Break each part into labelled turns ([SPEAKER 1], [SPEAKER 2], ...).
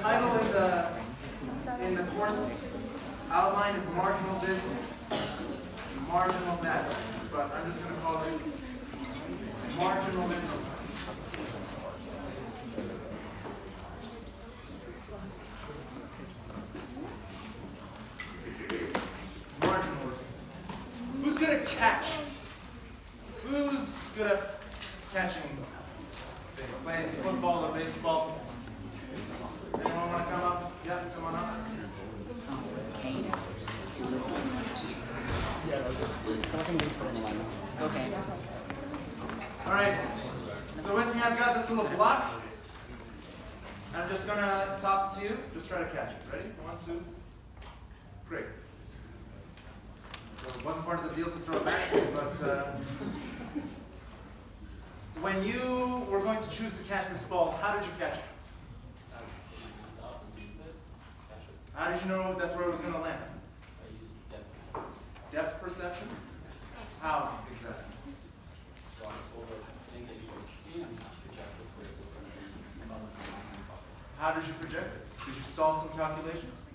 [SPEAKER 1] title in the course outline is marginal this, marginal that, but I'm just going to call it marginalism. Marginalism. Who's good at catch? Who's good at catching things? Plays football or baseball? Anyone want to come up? Yeah, come on up.
[SPEAKER 2] Okay.
[SPEAKER 1] All right. So with me, I've got this little block. I'm just going to toss it to you. Just try to catch it. Ready? 1, 2. Great. So it wasn't part of the deal to throw it back to you, but when you were going to choose to catch this ball, how did you catch it? How did you know that's where it was going to land? Depth perception? How exactly?
[SPEAKER 3] So I saw the thing that you were seeing and projected where it was going to be.
[SPEAKER 1] How did you project it? Did you solve some calculations?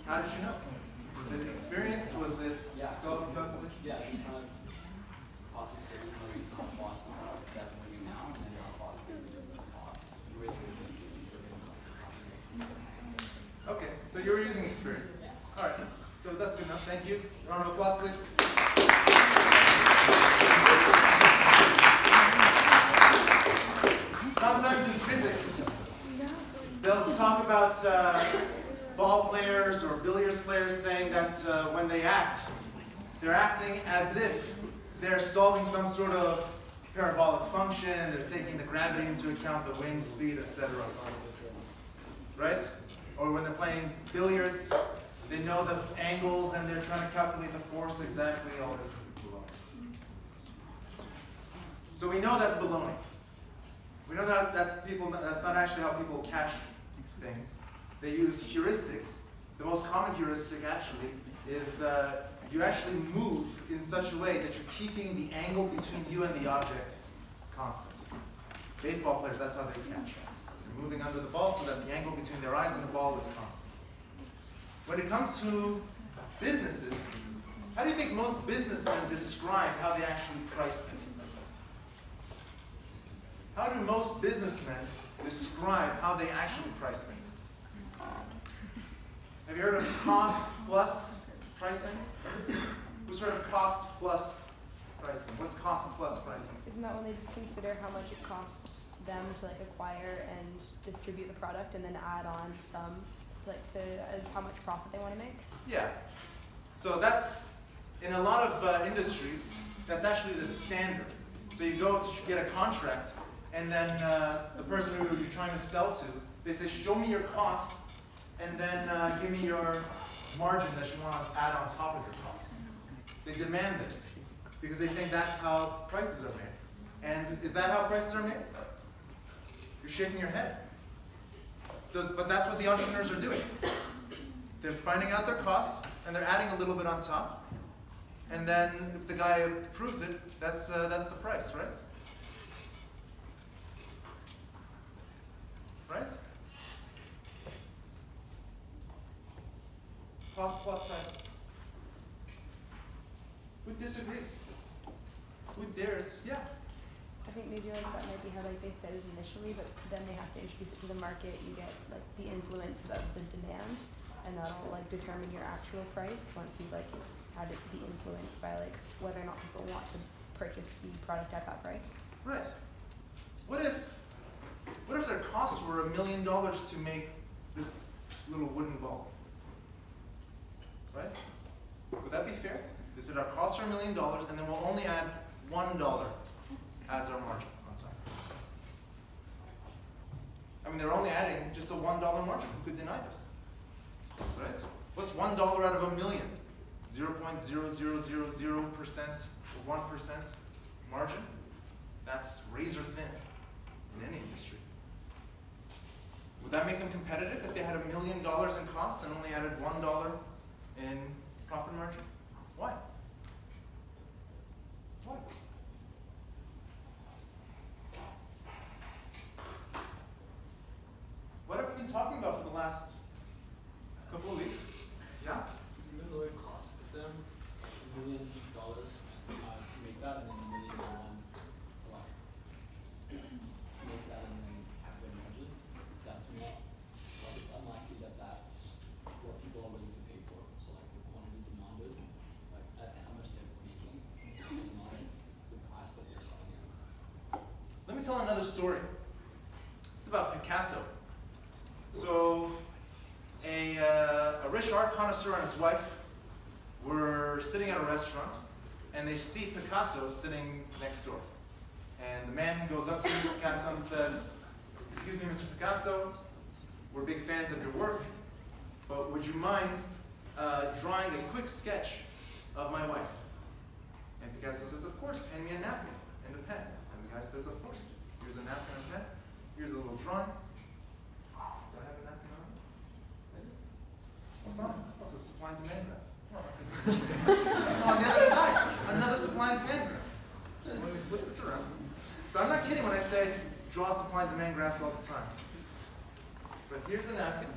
[SPEAKER 1] How did you know? Was it experience? Was it solve some calculations?
[SPEAKER 3] Yeah, just kind of cost experience, like how cost that's moving now, and then how cost is cost.
[SPEAKER 1] Okay, so you were using experience. All right, so that's good enough. Thank you. Round of applause, please. Sometimes in physics, they'll talk about ball players or billiards players saying that when they act, they're acting as if they're solving some sort of parabolic function, they're taking the gravity into account, the wind speed, etc. Right? Or when they're playing billiards, they know the angles and they're trying to calculate the force exactly, all this baloney. So we know that's baloney. We know that that's not actually how people catch things. They use heuristics. The most common heuristic actually is you actually move in such a way that you're keeping the angle between you and the object constant. Baseball players, that's how they catch. They're moving under the ball so that the angle between their eyes and the ball is constant. When it comes to businesses, how do you think most businessmen describe how they actually price things? How do most businessmen describe how they actually price things? Have you heard of cost plus pricing? Who's heard of cost plus pricing? What's cost plus pricing?
[SPEAKER 4] Isn't that when they just consider how much it costs them to acquire and distribute the product, and then add on some as how much profit they want to make?
[SPEAKER 1] Yeah. So that's in a lot of industries. That's actually the standard. So you go to get a contract, and then the person who you're trying to sell to, they say, "Show me your costs, and then give me your margin that you want to add on top of your costs." They demand this because they think that's how prices are made. And is that how prices are made? You're shaking your head. But that's what the entrepreneurs are doing. They're finding out their costs, and they're adding a little bit on top. And then if the guy approves it, that's the price, right? Right? Cost plus price. Who disagrees? Who dares? Yeah.
[SPEAKER 4] I think maybe that might be how they said it initially, but then they have to introduce it to the market. You get the influence of the demand, and that'll determine your actual price once you've had it be influenced by whether or not people want to purchase the product at that price.
[SPEAKER 1] Right. What if their costs were $1 million to make this little wooden ball? Right? Would that be fair? They said our costs are $1 million, and then we'll only add $1 as our margin on top. I mean, they're only adding just a $1 margin. Who could deny this? Right? What's $1 out of $1 million? 0.0000% or 1% margin? That's razor thin in any industry. Would that make them competitive if they had $1 million in costs and only added $1 in profit margin? Why? Why? me tell another story. It's about Picasso. So a rich art connoisseur and his wife were sitting at a restaurant, and they see Picasso sitting next door. And the man goes up to Picasso and says, "Excuse me, Mr. Picasso, we're big fans of your work, but would you mind drawing a quick sketch of my wife?" And Picasso says, "Of course, hand me a napkin and a pen." And the guy says, "Of course, here's a napkin and a pen. Here's a little drawing." Do I have a napkin on it? Maybe? What's on it? What's a supply and demand graph? Oh, on the other side, another supply and demand graph. So let me flip this around. So I'm not kidding when I say draw supply and demand graphs all the time. But here's a napkin.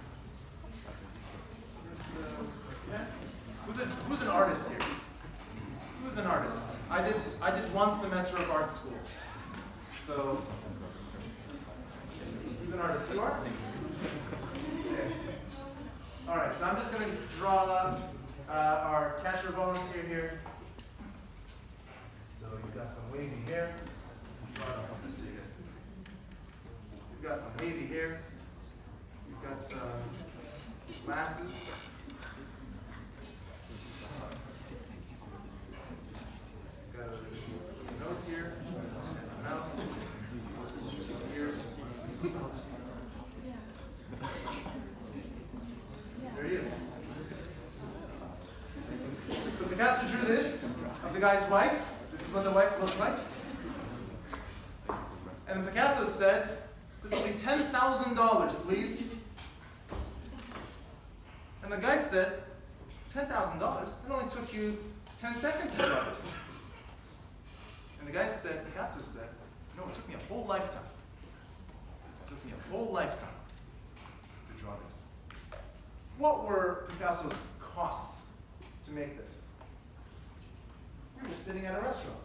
[SPEAKER 1] Who's an artist here? Who's an artist? I did 1 semester of art school. So who's an artist? You are? Okay. All right, so I'm just going to draw our cashier volunteer here. So he's got some wavy hair. Draw it up this so you guys can see. He's got some wavy hair. He's got some glasses. He's got a nose here, and a mouth, ears. There he is. So Picasso drew this of the guy's wife. This is what the wife looked like. And then Picasso said, "This will be $10,000, please." And the guy said, $10,000? It only took you 10 seconds to draw this. And the guy said, Picasso said, "No, it took me a whole lifetime. It took me a whole lifetime to draw this." What were Picasso's costs to make this? You're just sitting at a restaurant.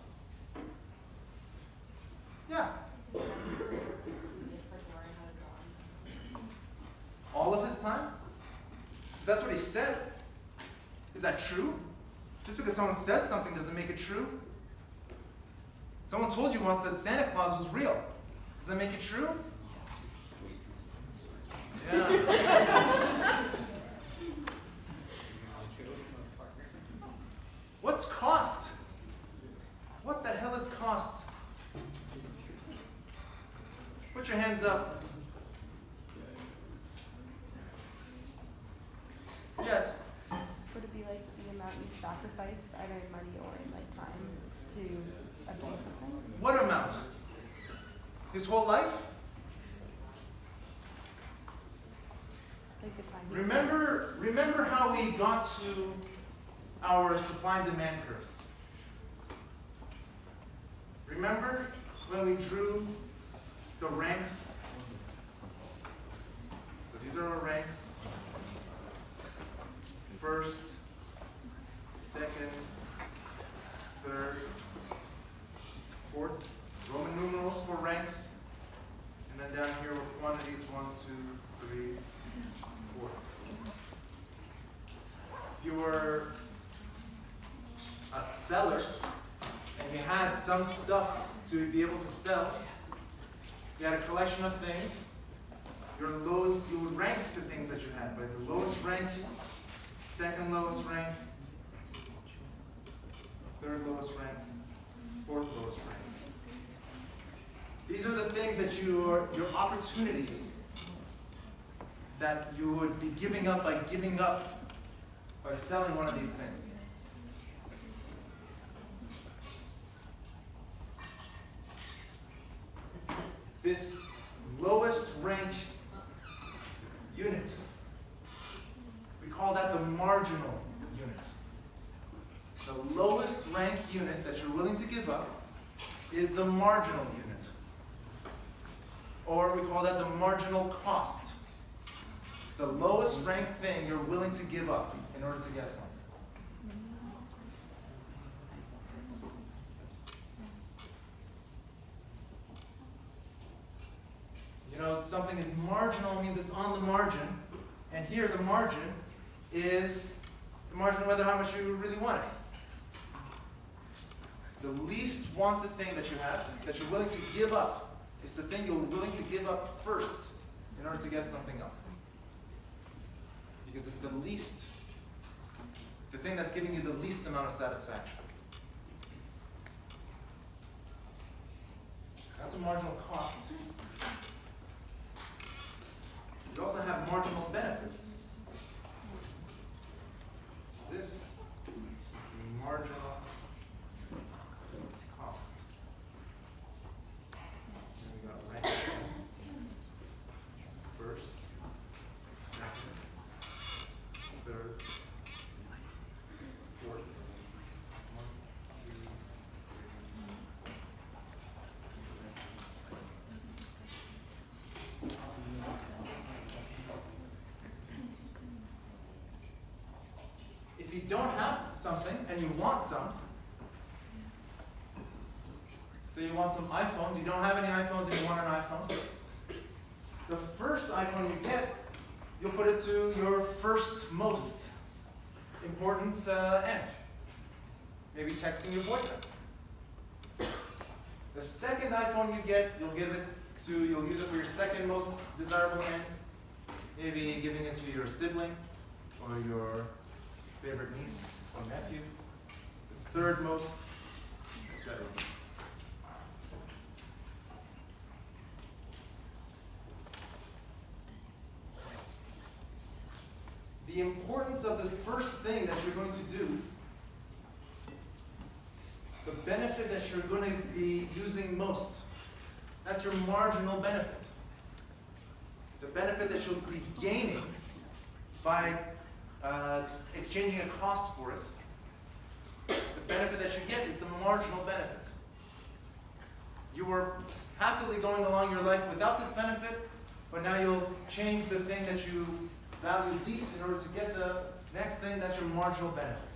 [SPEAKER 1] Yeah. All of his time? So that's what he said. Is that true? Just because someone says something doesn't make it true. Someone told you once that Santa Claus was real. Does that make it true? Yeah. What's cost? What the hell is cost? Put your hands up. Yes?
[SPEAKER 4] Would it be like the amount you sacrificed, either in money or in like time, to obtain something?
[SPEAKER 1] What amount? His whole life?
[SPEAKER 4] Like the time.
[SPEAKER 1] Remember how we got to our supply and demand curves? Remember when we drew the ranks? So these are our ranks. First, second, third, fourth. Roman numerals for ranks. And then down here were quantities 1, 2, 3, 4. If you were a seller and you had some stuff to be able to sell, you had a collection of things, you would rank the things that you had by the lowest rank, second lowest rank, third lowest rank, fourth lowest rank. These are the things that your opportunities that you would be giving up by selling one of these things. This lowest rank unit, we call that the marginal unit. The lowest rank unit that you're willing to give up is the marginal unit. Or we call that the marginal cost. It's the lowest ranked thing you're willing to give up in order to get something. You know, something is marginal means it's on the margin. And here the margin is the margin of whether how much you really want it. The least wanted thing that you have, that you're willing to give up It's the thing you're willing to give up first in order to get something else. Because it's the thing that's giving you the least amount of satisfaction. That's a marginal cost. You also have marginal benefits. So this is the marginal cost. And we got rank first, second, third, fourth. 1, 2, 3. If you don't have something and you want some, so you want some iPhones, you don't have any iPhones and you want an iPhone, the first iPhone you get, you'll put it to your first most important end. Maybe texting your boyfriend. The second iPhone you get, you'll use it for your second most desirable end. Maybe giving it to your sibling or your favorite niece or nephew. The third most, etc. The importance of the first thing that you're going to do, the benefit that you're going to be using most, that's your marginal benefit. The benefit that you'll be gaining by exchanging a cost for it. The benefit that you get is the marginal benefit. You were happily going along your life without this benefit, but now you'll change the thing that you value least in order to get the next thing. That's your marginal benefit.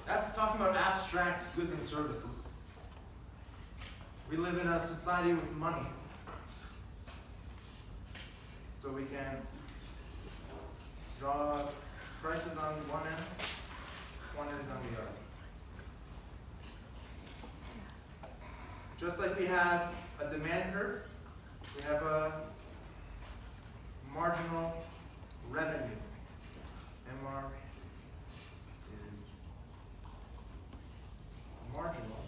[SPEAKER 1] That's talking about abstract goods and services. We live in a society with money. So we can draw prices on one end is on the other. Just like we have a demand curve, we have a marginal revenue. MR is marginal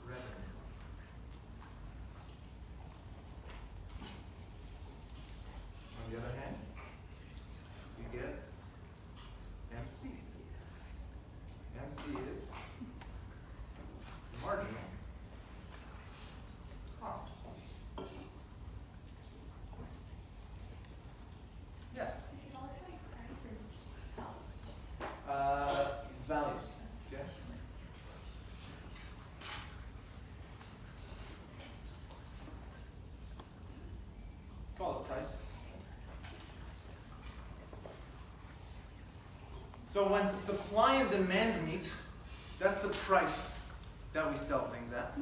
[SPEAKER 1] revenue. On the other hand, you get MC. MC is marginal cost. Yes?
[SPEAKER 2] Is it also price or is it just dollars?
[SPEAKER 1] Values. Okay. Call it price. So when supply and demand meet, that's the price that we sell things at.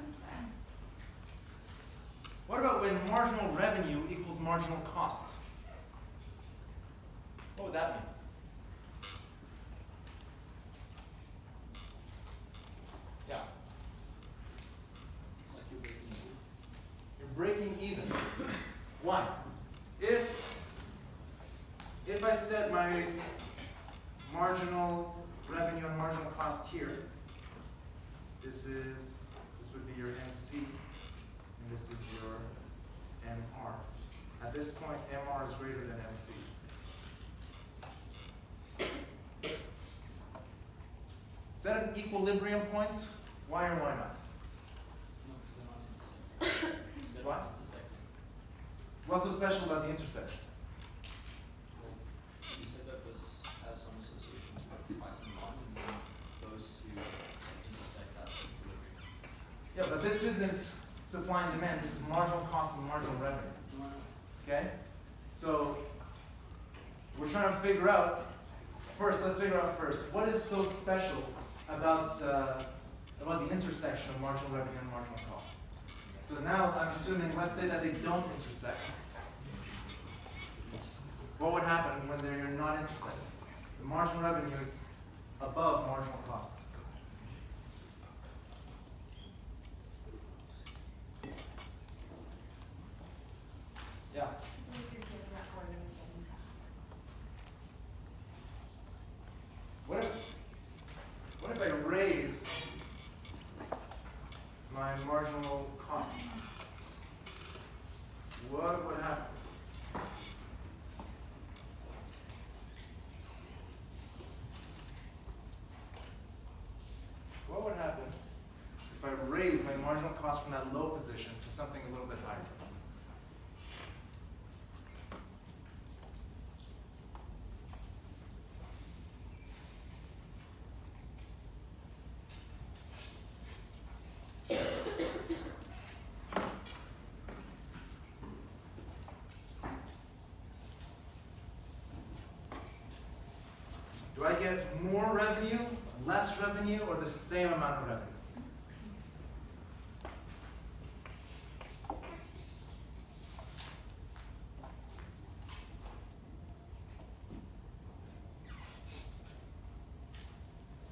[SPEAKER 1] What about when marginal revenue equals marginal cost? What would that mean? Yeah.
[SPEAKER 3] Like you're breaking even.
[SPEAKER 1] You're breaking even. Why? If I set my marginal revenue and marginal cost here, this would be your MC, and this is your MR. At this point, MR is greater than MC. Is that an equilibrium point? Why or why not?
[SPEAKER 3] No, because they're not intersecting. They're
[SPEAKER 1] What?
[SPEAKER 3] not intersecting.
[SPEAKER 1] What's so special about the intersection?
[SPEAKER 3] Well, you said that this has some association with price and volume, and those two intersect, that's equilibrium.
[SPEAKER 1] Yeah, but this isn't supply and demand. This is marginal cost and marginal revenue.
[SPEAKER 3] No, no.
[SPEAKER 1] Okay? So we're trying to figure out, let's figure out first, what is so special about the intersection of marginal revenue and marginal cost? So now I'm assuming, let's say that they don't intersect. What what would happen when they're not intersecting? The marginal revenue is above marginal cost. Yeah.
[SPEAKER 2] If you're giving that organization.
[SPEAKER 1] What if I raise my marginal cost? What would happen? What would happen if I raise my marginal cost from that low position to something a little bit higher? Do I get more revenue, less revenue, or the same amount of revenue?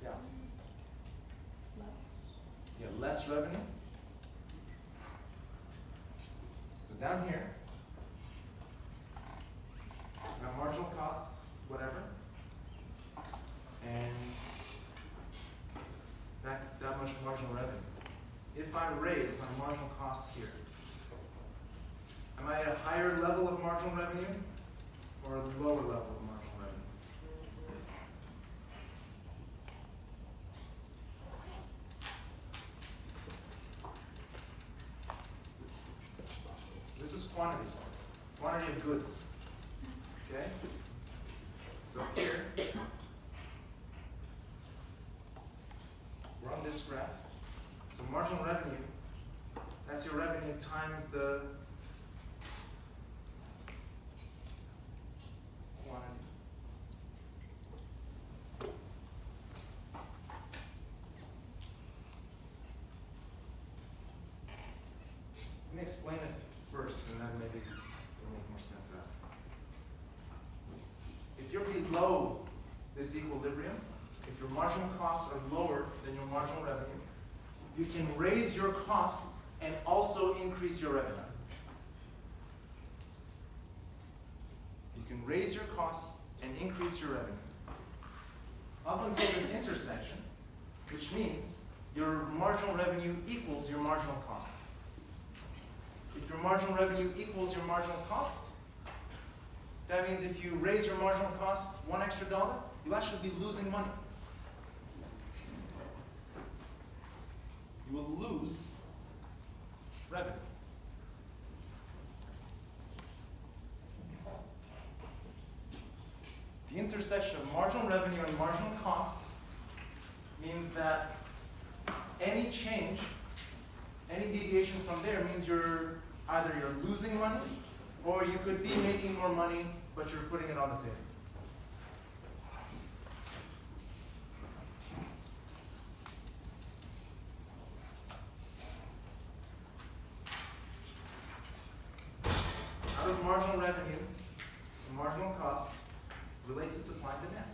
[SPEAKER 1] Yeah. Yeah, less revenue. So down here, my marginal costs, whatever. And that much marginal revenue. If I raise my marginal costs here, am I at a higher level of marginal revenue or a lower level of marginal revenue? This is quantity of goods. Okay? So here, we're on this graph. So marginal revenue, that's your revenue times the quantity. Let me explain it first, and then maybe it'll make more sense after. If you're below this equilibrium, if your marginal costs are lower than your marginal revenue, you can raise your costs and also increase your revenue. You can raise your costs and increase your revenue. Up until this intersection, which means your marginal revenue equals your marginal cost. If your marginal revenue equals your marginal cost, that means if you raise your marginal cost $1 extra, you'll actually be losing money. You will lose revenue. The intersection of marginal revenue and marginal cost means that any change, any deviation from there means either you're losing money or you could be making more money, but you're putting it on the table. How does marginal revenue and marginal cost relate to supply and demand?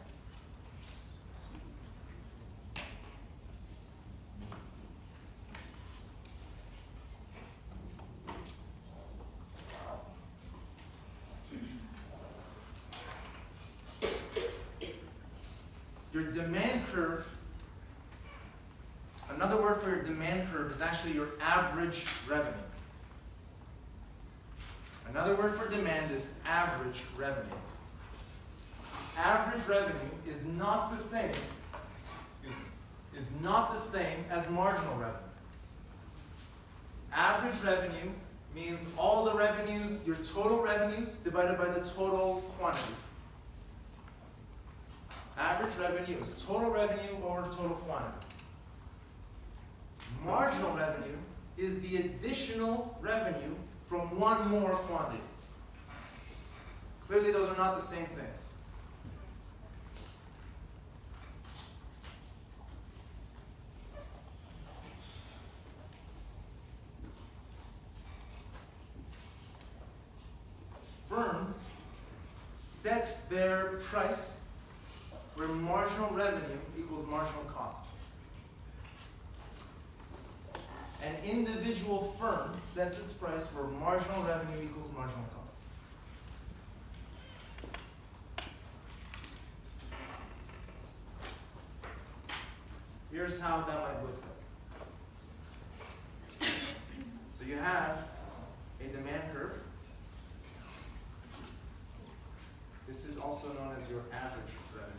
[SPEAKER 1] Your demand curve, another word for your demand curve is actually your average revenue. Another word for demand is average revenue. Average revenue is not the same, as marginal revenue. Average revenue means all the revenues, your total revenues divided by the total quantity. Average revenue is total revenue over total quantity. Marginal revenue is the additional revenue from one more quantity. Clearly, those are not the same things. Firms sets their price where marginal revenue equals marginal cost. An individual firm sets its price where marginal revenue equals marginal cost. Here's how that might look like. So you have a demand curve. This is also known as your average revenue.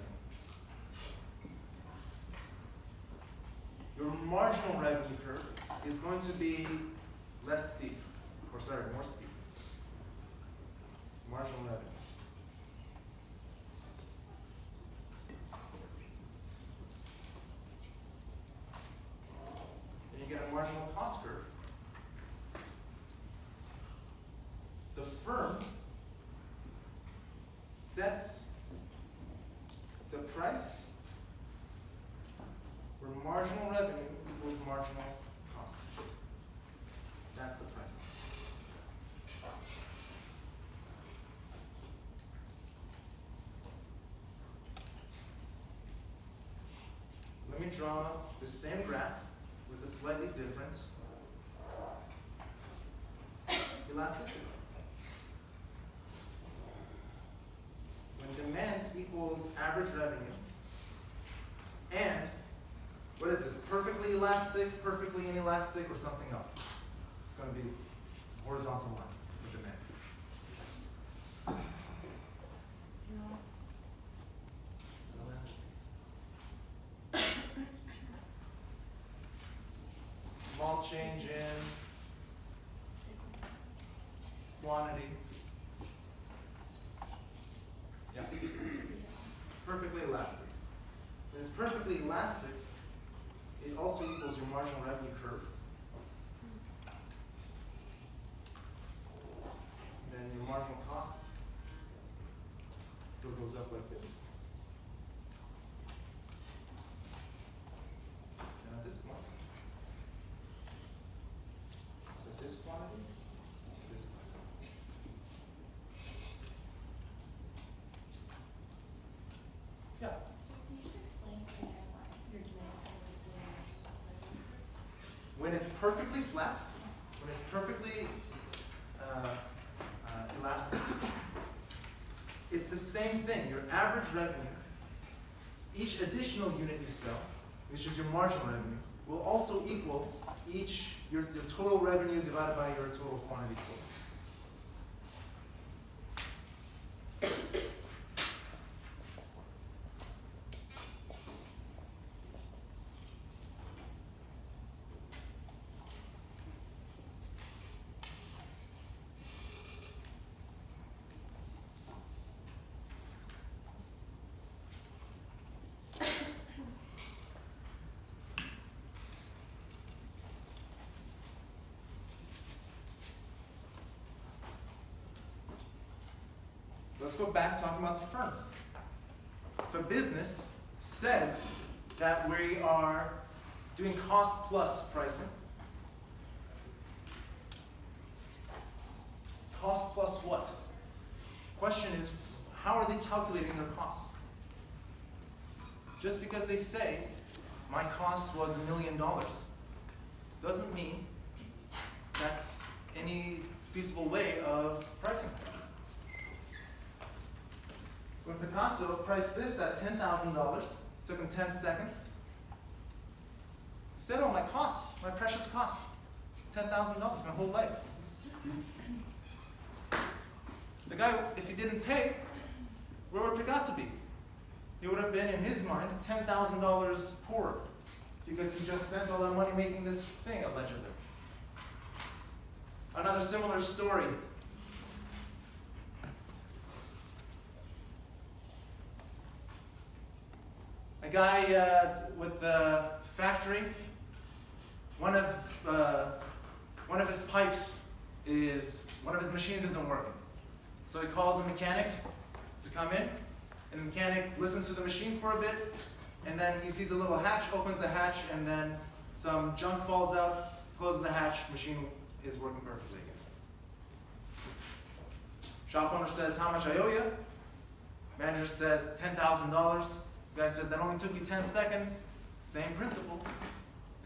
[SPEAKER 1] Your marginal revenue curve is going to be less steep, or sorry, more steep. Marginal revenue. Then you get a marginal cost curve. The firm sets the price where marginal revenue equals marginal cost. That's the price. Let me draw the same graph with a slightly different elasticity. When demand equals average revenue, and what is this? Perfectly elastic, perfectly inelastic, or something else? It's going to be horizontal line with demand. Small change in quantity. Yeah. Perfectly elastic. When it's perfectly elastic, it also equals your marginal revenue curve. And then your marginal cost still goes up like this. And at this point, so this quantity, this price. Yeah.
[SPEAKER 2] Can you just explain again what your demand curve is?
[SPEAKER 1] When it's perfectly flat, when it's perfectly elastic, it's the same thing. Your average revenue, each additional unit you sell, which is your marginal revenue, will also equal your total revenue divided by your total quantity sold. So let's go back talking about the firms. If a business says that we are doing cost plus pricing, cost plus what? Question is, how are they calculating their costs? Just because they say, my cost was $1 million, doesn't mean that's any feasible way of pricing things. When Picasso priced this at $10,000, took him 10 seconds, he said, oh, my costs, my precious costs, $10,000, my whole life. The guy, if he didn't pay, where would Picasso be? He would have been, in his mind, $10,000 poorer, because he just spent all that money making this thing, allegedly. Another similar story. A guy with the factory, one of his pipes one of his machines isn't working. So he calls a mechanic to come in, and the mechanic listens to the machine for a bit, and then he sees a little hatch, opens the hatch, and then some junk falls out, closes the hatch, machine is working perfectly again. Shop owner says, how much I owe you? Manager says $10,000. The guy says, that only took you 10 seconds. Same principle.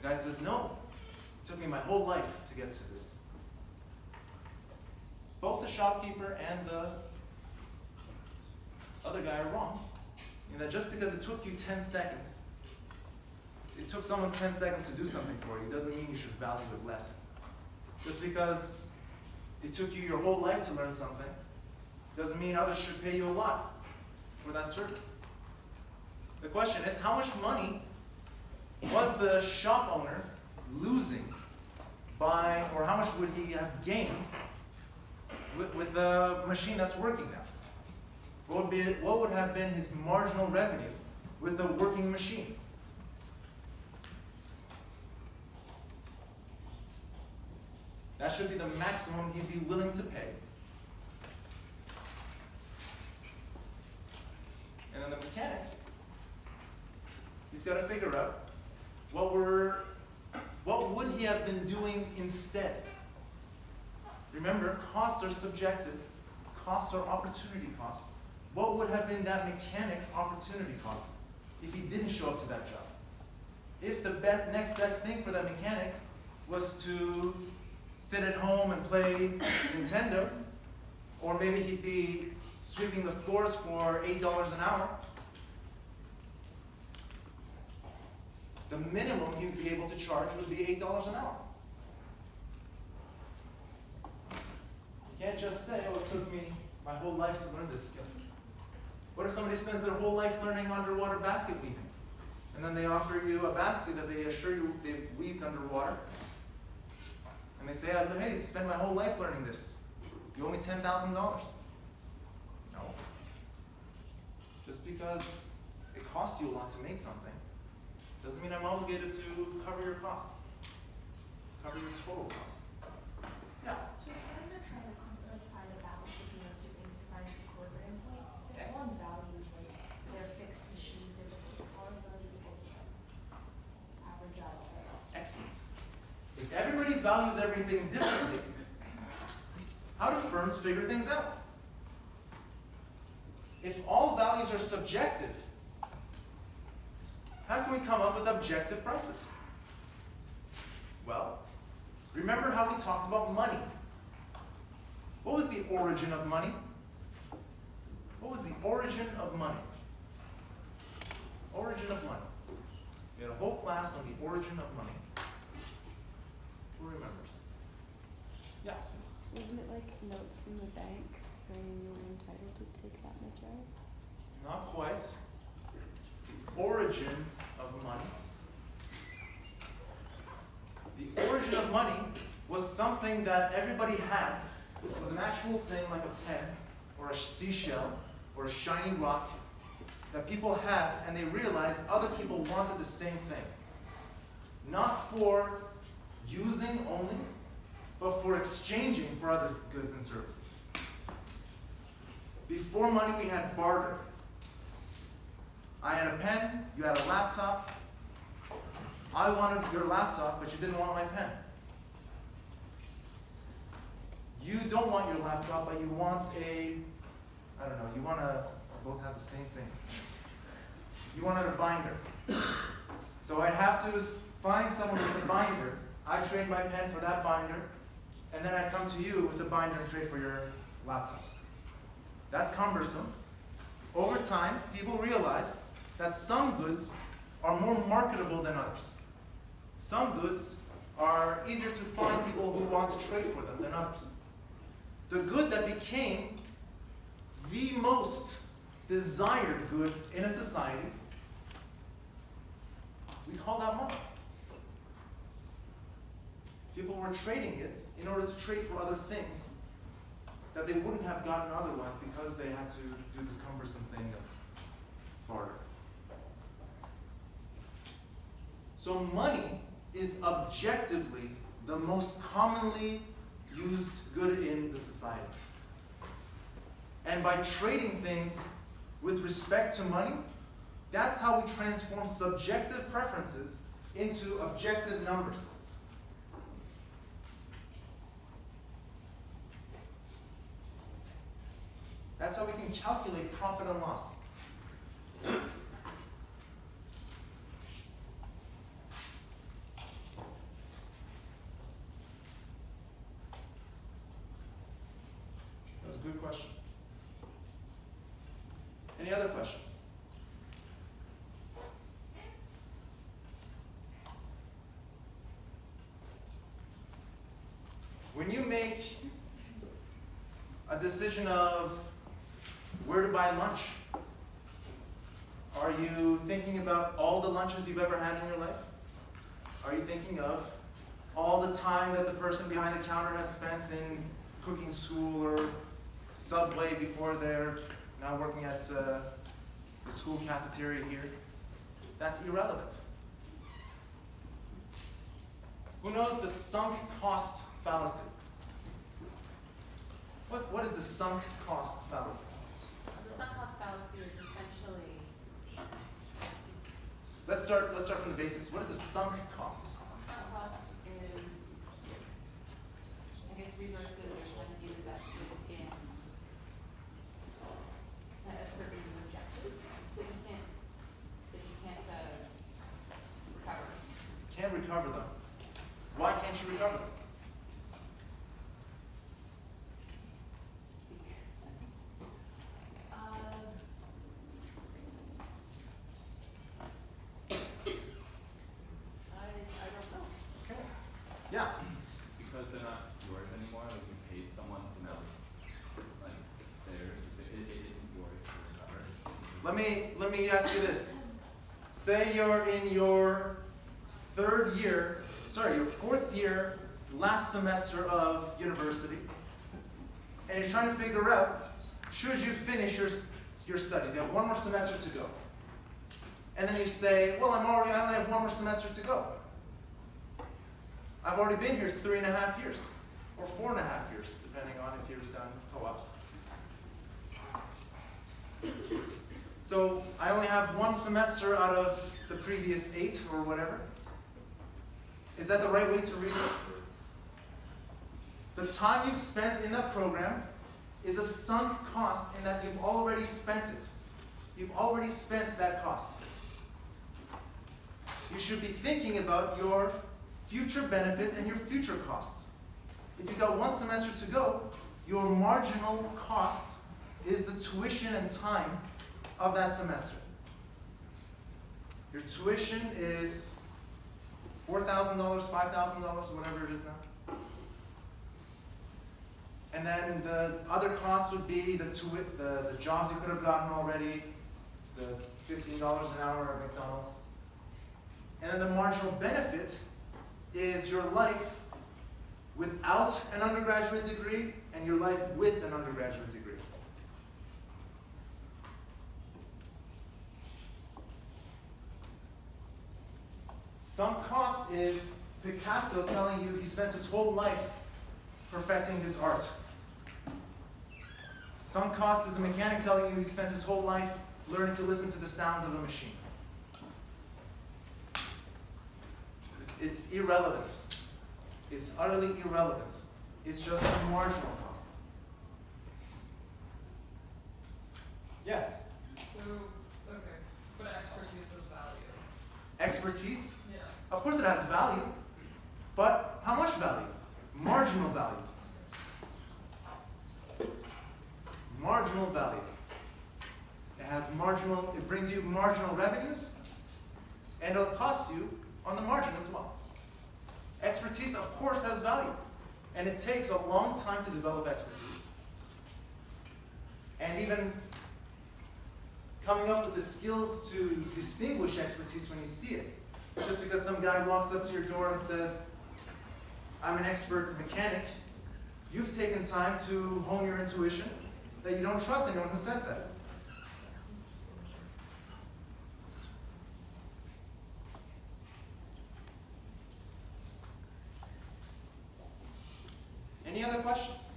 [SPEAKER 1] The guy says, no, it took me my whole life to get to this. Both the shopkeeper and the other guy are wrong. In that just because it took you 10 seconds, it took someone 10 seconds to do something for you, doesn't mean you should value it less. Just because it took you your whole life to learn something, doesn't mean others should pay you a lot for that service. The question is, how much money was the shop owner losing by, or how much would he have gained with the machine that's working now? What would have been his marginal revenue with a working machine? That should be the maximum he'd be willing to pay. And then the mechanic, he's got to figure out what would he have been doing instead. Remember, costs are subjective. Costs are opportunity costs. What would have been that mechanic's opportunity cost if he didn't show up to that job? If the next best thing for that mechanic was to sit at home and play Nintendo, or maybe he'd be sweeping the floors for $8 an hour, the minimum he'd be able to charge would be $8 an hour. You can't just say, oh, it took me my whole life to learn this skill. What if somebody spends their whole life learning underwater basket weaving, and then they offer you a basket that they assure you they've weaved underwater, and they say, hey, spend my whole life learning this. You owe me $10,000. No. Just because it costs you a lot to make something doesn't mean I'm obligated to cover your costs, cover your total costs. Yeah.
[SPEAKER 2] So I'm not trying to constantly find a balance between those two things to find the equilibrium point. If one values like their fixed machine differently, how are those able to average out?
[SPEAKER 1] Excellent. If everybody values everything differently, how do firms figure things out? If all values are subjective, how can we come up with objective prices? Well, remember how we talked about money. What was the origin of money? What was the origin of money? Origin of money. We had a whole class on the origin of money. Who remembers? Yeah.
[SPEAKER 4] Wasn't it like notes from the bank saying you were entitled to take that much out?
[SPEAKER 1] Not quite. The origin of money. The origin of money was something that everybody had. It was an actual thing like a pen or a seashell or a shiny rock that people had, and they realized other people wanted the same thing. Not for using only, but for exchanging for other goods and services. Before money, we had barter. I had a pen, you had a laptop. I wanted your laptop, but you didn't want my pen. You don't want your laptop, but you want you want to both have the same things. You wanted a binder. So I'd have to find someone with a binder. I trade my pen for that binder, and then I come to you with the binder and trade for your laptop. That's cumbersome. Over time, people realized that some goods are more marketable than others. Some goods are easier to find people who want to trade for them than others. The good that became the most desired good in a society, we call that money. People were trading it in order to trade for other things that they wouldn't have gotten otherwise because they had to do this cumbersome thing of barter. So money is objectively the most commonly used good in the society. And by trading things with respect to money, that's how we transform subjective preferences into objective numbers. That's how we can calculate profit and loss. That's a good question. Any other questions? When you make a decision of where to buy lunch, are you thinking about all the lunches you've ever had in your life? Are you thinking of all the time that the person behind the counter has spent in cooking school or Subway before they're now working at the school cafeteria here? That's irrelevant. Who knows the sunk cost fallacy? What is the sunk cost fallacy?
[SPEAKER 5] The sunk cost fallacy is essentially,
[SPEAKER 1] Let's start from the basics. What is a sunk cost?
[SPEAKER 5] sunk cost is, I guess, resources when you invested in a certain objective that you can't recover.
[SPEAKER 1] Can't recover them. Why can't you recover them?
[SPEAKER 5] I don't know.
[SPEAKER 1] Okay. Yeah.
[SPEAKER 6] Because they're not yours anymore, like you paid someone, so now it's like theirs. It isn't yours to recover.
[SPEAKER 1] Let me ask you this. Say you're in your your fourth year, last semester of university, and you're trying to figure out, should you finish your studies? You have one more semester to go. And then you say, well, I only have one more semester to go. I've already been here 3.5 years, or 4.5 years, depending on if you've done co-ops. So I only have one semester out of the previous 8 or whatever. Is that the right way to reason? The time you've spent in that program is a sunk cost in that you've already spent it. You've already spent that cost. You should be thinking about your future benefits and your future costs. If you've got one semester to go, your marginal cost is the tuition and time of that semester. Your tuition is $4,000, $5,000, whatever it is now. And then the other costs would be the jobs you could have gotten already, the $15 an hour at McDonald's. And then the marginal benefit is your life without an undergraduate degree and your life with an undergraduate degree. Sunk cost is Picasso telling you he spent his whole life perfecting his art. Sunk cost is a mechanic telling you he spent his whole life learning to listen to the sounds of a machine. It's irrelevant. It's utterly irrelevant. It's just a marginal cost. Yes?
[SPEAKER 7] So, okay, but expertise has value.
[SPEAKER 1] Expertise?
[SPEAKER 7] Yeah.
[SPEAKER 1] Of course it has value, but how much value? Marginal value. Marginal value. It brings you marginal revenues, and it'll cost you on the margin as well. Expertise, of course, has value, and it takes a long time to develop expertise. And even coming up with the skills to distinguish expertise when you see it. Just because some guy walks up to your door and says, I'm an expert mechanic, you've taken time to hone your intuition that you don't trust anyone who says that. Any other questions?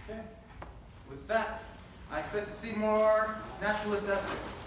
[SPEAKER 1] Okay. With that, I expect to see more naturalist essays.